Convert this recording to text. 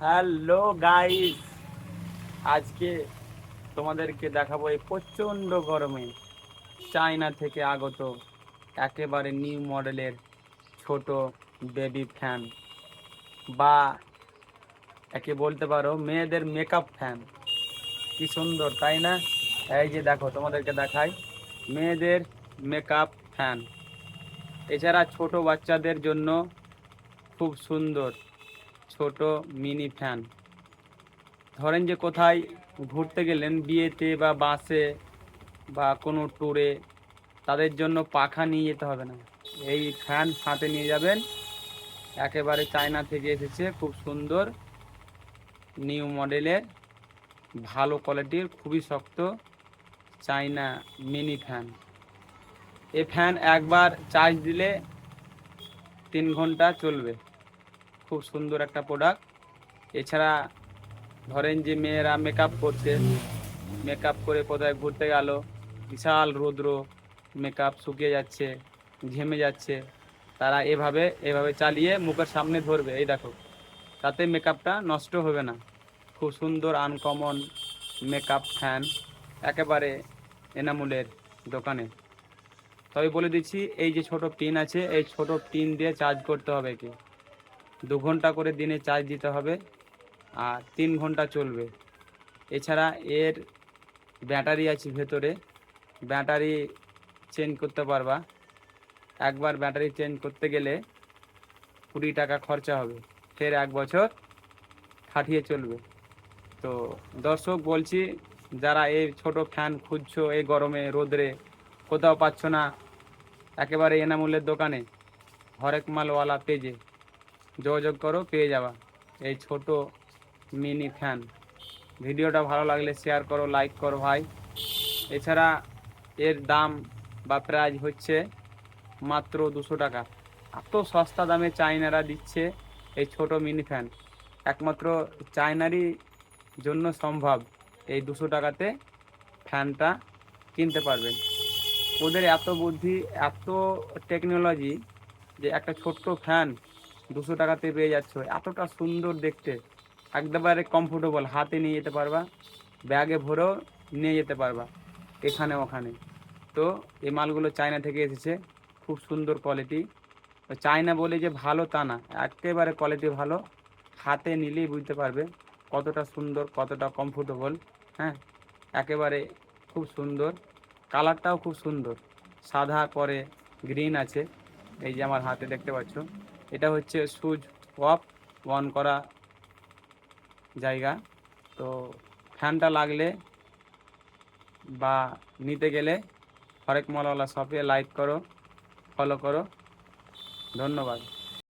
Hello guys, আজকে তোমাদেরকে দেখাবো এই প্রচণ্ড গরমে চায়না থেকে আগত একেবারে নিউ মডেলের ছোট বেবি ফ্যান, বা একে বলতে পারো মেয়েদের মেকআপ ফ্যান। কি সুন্দর তাই না? এই যে দেখো, তোমাদেরকে দেখাই মেয়েদের মেকআপ ফ্যান। এছাড়া ছোট বাচ্চাদের জন্য খুব সুন্দর ছোট মিনি ফ্যান। ধরেন যে কোথায় ঘুরতে গেলেন, বিয়েতে বা বাসে বা কোনো ট্যুরে, তাদের জন্য পাখা নিয়ে যেতে হবে না, এই ফ্যান সাথে নিয়ে যাবেন। একেবারে চায়না থেকে এসেছে, খুব সুন্দর নিউ মডেলের, ভালো কোয়ালিটির, খুবই শক্ত চায়না মিনি ফ্যান। এই ফ্যান একবার চার্জ দিলে 3 ঘন্টা চলবে। খুব সুন্দর একটা প্রোডাক্ট। এছাড়া ধরেন যে মেয়েরা মেকআপ করছে, মেকআপ করে কোথায় ঘুরতে গেল, বিশাল রৌদ্র, মেকআপ শুকিয়ে যাচ্ছে, ঘেমে যাচ্ছে, তারা এভাবে এভাবে চালিয়ে মুখের সামনে ধরবে, এই দেখো, তাতে মেকআপটা নষ্ট হবে না। খুব সুন্দর আনকমন মেকআপ ফ্যান, একেবারে এনামুলের দোকানে। তবে বলে দিচ্ছি, এই যে ছোট পিন আছে, এই ছোট পিন দিয়ে চার্জ করতে হবে, কি 2 ঘন্টা করে দিনে চার্জ দিতে হবে, আর 3 ঘন্টা চলবে। এছাড়া এর ব্যাটারি আছে ভেতরে, ব্যাটারি চেঞ্জ করতে পারবা। একবার ব্যাটারি চেঞ্জ করতে গেলে 20 টাকা খরচা হবে, ফের 1 বছর খাটিয়ে চলবে। তো দর্শক বলছি, যারা এই ছোট ফ্যান খুঁজছো এই গরমে রোদরে, কোথাও পাচ্ছ না, একেবারে এনামুলের দোকানে হরেক মালওয়ালা পেজে যোগাযোগ করো, পেয়ে যাবা এই ছোট মিনি ফ্যান। ভিডিওটা ভালো লাগলে শেয়ার করো, লাইক করো ভাই। এছাড়া এর দাম বা প্রাইস হচ্ছে মাত্র 200 টাকা। এত সস্তা দামে চায়নারা দিচ্ছে এই ছোট মিনি ফ্যান, একমাত্র চায়নারই জন্য সম্ভব এই 200 টাকাতে ফ্যানটা কিনতে পারবেন। ওদের এত বুদ্ধি, এত টেকনোলজি, যে একটা ছোট্ট ফ্যান 200 টাকাতে পেয়ে যাচ্ছ, এতটা সুন্দর দেখতে, একেবারে কমফোর্টেবল, হাতে নিয়ে যেতে পারবা, ব্যাগে ভরেও নিয়ে যেতে পারবা এখানে ওখানে। তো এই মালগুলো চায়না থেকে এসেছে, খুব সুন্দর কোয়ালিটি। চায়না বলে যে ভালো তা না, একেবারে কোয়ালিটি ভালো। হাতে নিলেই বুঝতে পারবে কতটা সুন্দর, কতটা কমফোর্টেবল। হ্যাঁ, একেবারে খুব সুন্দর, কালারটাও খুব সুন্দর, সাদা পরে গ্রিন আছে। এই যে আমার হাতে দেখতে পাচ্ছ, এটা হচ্ছে সুইচ অফ অন করা জায়গা। তো ফ্যানটা লাগলে বা নিতে গেলে হরেক মলওয়ালা শপে লাইক করো, ফলো করো। ধন্যবাদ।